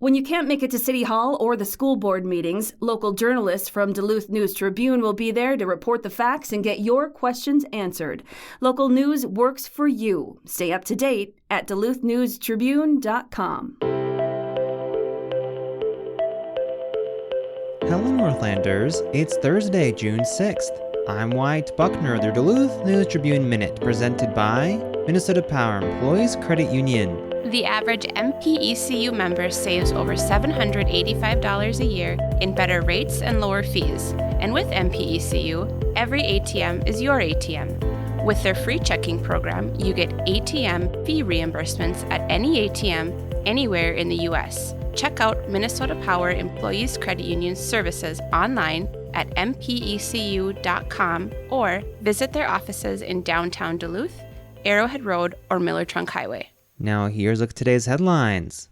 When you can't make it to City Hall or the school board meetings, local journalists from Duluth News-Tribune will be there to report the facts and get your questions answered. Local news works for you. Stay up to date at DuluthNewsTribune.com. Hello, Northlanders. It's Thursday, June 6th. I'm Wyatt Buckner, the Duluth News-Tribune Minute, presented by Minnesota Power Employees Credit Union. The average MPECU member saves over $785 a year in better rates and lower fees. And with MPECU, every ATM is your ATM. With their free checking program, you get ATM fee reimbursements at any ATM anywhere in the U.S. Check out Minnesota Power Employees Credit Union services online at mpecu.com or visit their offices in downtown Duluth, Arrowhead Road, or Miller Trunk Highway. Now here's a look at today's headlines.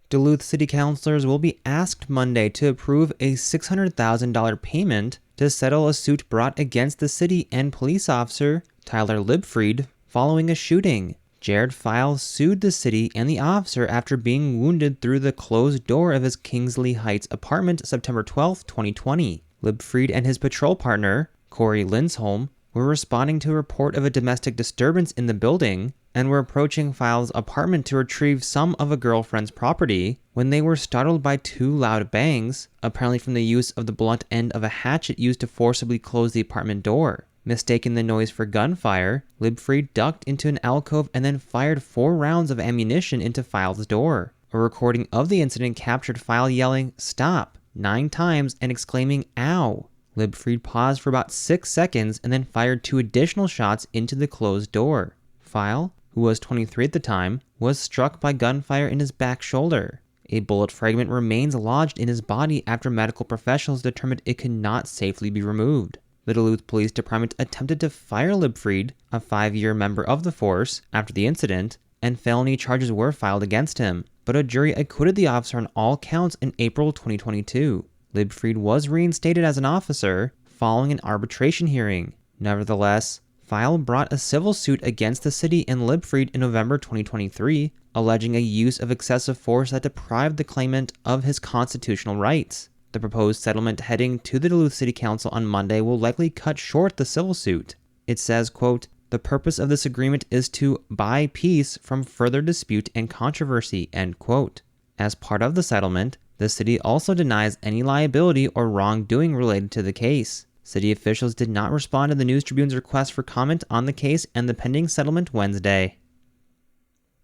Duluth City Councilors will be asked Monday to approve a $600,000 payment to settle a suit brought against the city and police officer Tyler Libfried following a shooting. Jared Files sued the city and the officer after being wounded through the closed door of his Kingsley Heights apartment September 12, 2020. Libfried and his patrol partner, Corey Linsholm, were responding to a report of a domestic disturbance in the building and were approaching Files' apartment to retrieve some of a girlfriend's property when they were startled by two loud bangs, apparently from the use of the blunt end of a hatchet used to forcibly close the apartment door. Mistaking the noise for gunfire, Libfried ducked into an alcove and then fired 4 rounds of ammunition into Files' door. A recording of the incident captured File yelling, "Stop," 9 times and exclaiming, "Ow." Libfried paused for about 6 seconds and then fired 2 additional shots into the closed door. File, who was 23 at the time, was struck by gunfire in his back shoulder. A bullet fragment remains lodged in his body after medical professionals determined it could not safely be removed. The Duluth Police Department attempted to fire Libfried, a 5-year member of the force, after the incident, and felony charges were filed against him, but a jury acquitted the officer on all counts in April 2022. Libfried was reinstated as an officer following an arbitration hearing. Nevertheless, File brought a civil suit against the city and Libfried in November 2023, alleging a use of excessive force that deprived the claimant of his constitutional rights. The proposed settlement heading to the Duluth City Council on Monday will likely cut short the civil suit. It says, quote, "The purpose of this agreement is to buy peace from further dispute and controversy," end quote. As part of the settlement, the city also denies any liability or wrongdoing related to the case. City officials did not respond to the News Tribune's request for comment on the case and the pending settlement Wednesday.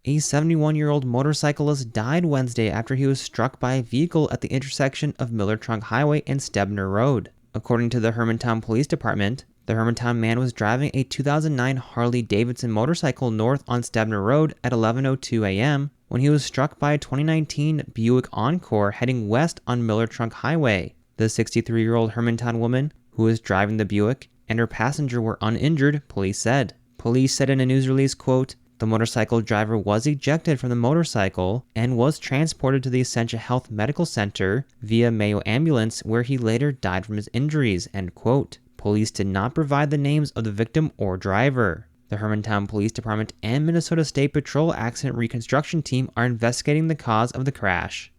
A 71-year-old motorcyclist died Wednesday after he was struck by a vehicle at the intersection of Miller Trunk Highway and Stebner Road. According to the Hermantown Police Department, the Hermantown man was driving a 2009 Harley-Davidson motorcycle north on Stebner Road at 11:02 a.m. when he was struck by a 2019 Buick Encore heading west on Miller Trunk Highway. The 63-year-old Hermantown woman, who was driving the Buick, and her passenger were uninjured, police said. Police said in a news release, quote, "The motorcycle driver was ejected from the motorcycle and was transported to the Essentia Health Medical Center via Mayo ambulance, where he later died from his injuries," end quote. Police did not provide the names of the victim or driver. The Hermantown Police Department and Minnesota State Patrol Accident Reconstruction Team are investigating the cause of the crash.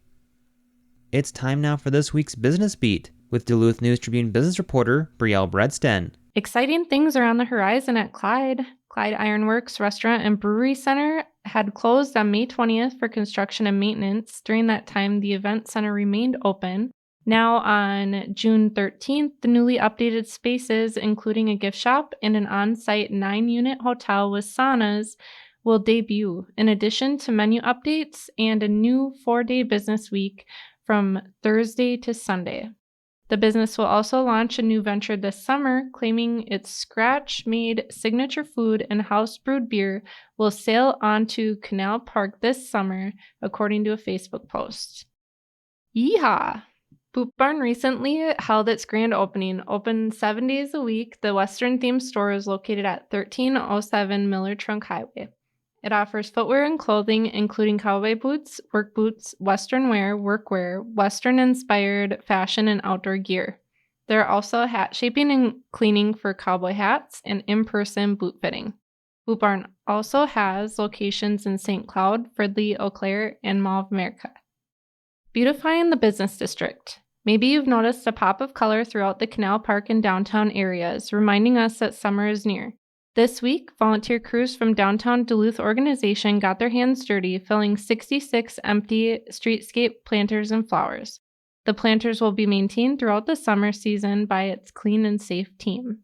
It's time now for this week's Business Beat with Duluth News-Tribune business reporter Brielle Bredsten. Exciting things are on the horizon at Clyde. Clyde Ironworks Restaurant and Brewery Center had closed on May 20th for construction and maintenance. During that time, the event center remained open. Now on June 13th, the newly updated spaces, including a gift shop and an on-site 9-unit hotel with saunas, will debut, in addition to menu updates and a new 4-day business week from Thursday to Sunday. The business will also launch a new venture this summer, claiming its scratch-made signature food and house-brewed beer will sail onto Canal Park this summer, according to a Facebook post. Yeehaw! Boot Barn recently held its grand opening. Open 7 days a week, the Western-themed store is located at 1307 Miller Trunk Highway. It offers footwear and clothing, including cowboy boots, work boots, Western wear, workwear, Western-inspired fashion, and outdoor gear. There are also hat shaping and cleaning for cowboy hats and in-person boot fitting. Boot Barn also has locations in St. Cloud, Fridley, Eau Claire, and Mall of America. Beautifying the business district. Maybe you've noticed a pop of color throughout the Canal Park and downtown areas, reminding us that summer is near. This week, volunteer crews from downtown Duluth organization got their hands dirty, filling 66 empty streetscape planters and flowers. The planters will be maintained throughout the summer season by its clean and safe team.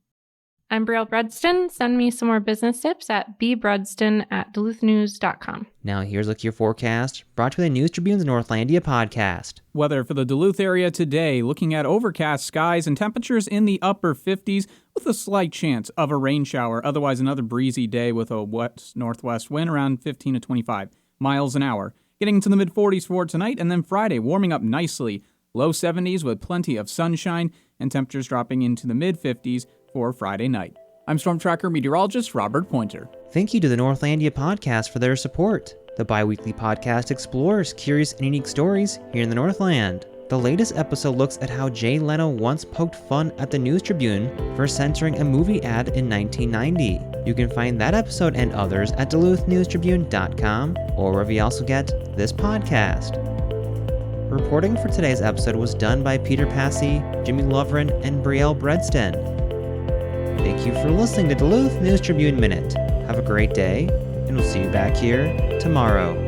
I'm Brielle Bredston. Send me some more business tips at bbredston@duluthnews.com. Now here's Look Your Forecast, brought to you by the News Tribune's Northlandia podcast. Weather for the Duluth area today, looking at overcast skies and temperatures in the upper 50s with a slight chance of a rain shower. Otherwise, another breezy day with a west-northwest wind around 15 to 25 miles an hour. Getting into the mid-40s for tonight, and then Friday warming up nicely. Low 70s with plenty of sunshine and temperatures dropping into the mid-50s for Friday night. I'm Storm Tracker meteorologist Robert Pointer. Thank you to the Northlandia podcast for their support. The bi-weekly podcast explores curious and unique stories here in the Northland. The latest episode looks at how Jay Leno once poked fun at the News Tribune for censoring a movie ad in 1990. You can find that episode and others at DuluthNewsTribune.com or wherever you also get this podcast. Reporting for today's episode was done by Peter Passy, Jimmy Lovren, and Brielle Bredston. Thank you for listening to Duluth News Tribune Minute. Have a great day, and we'll see you back here tomorrow.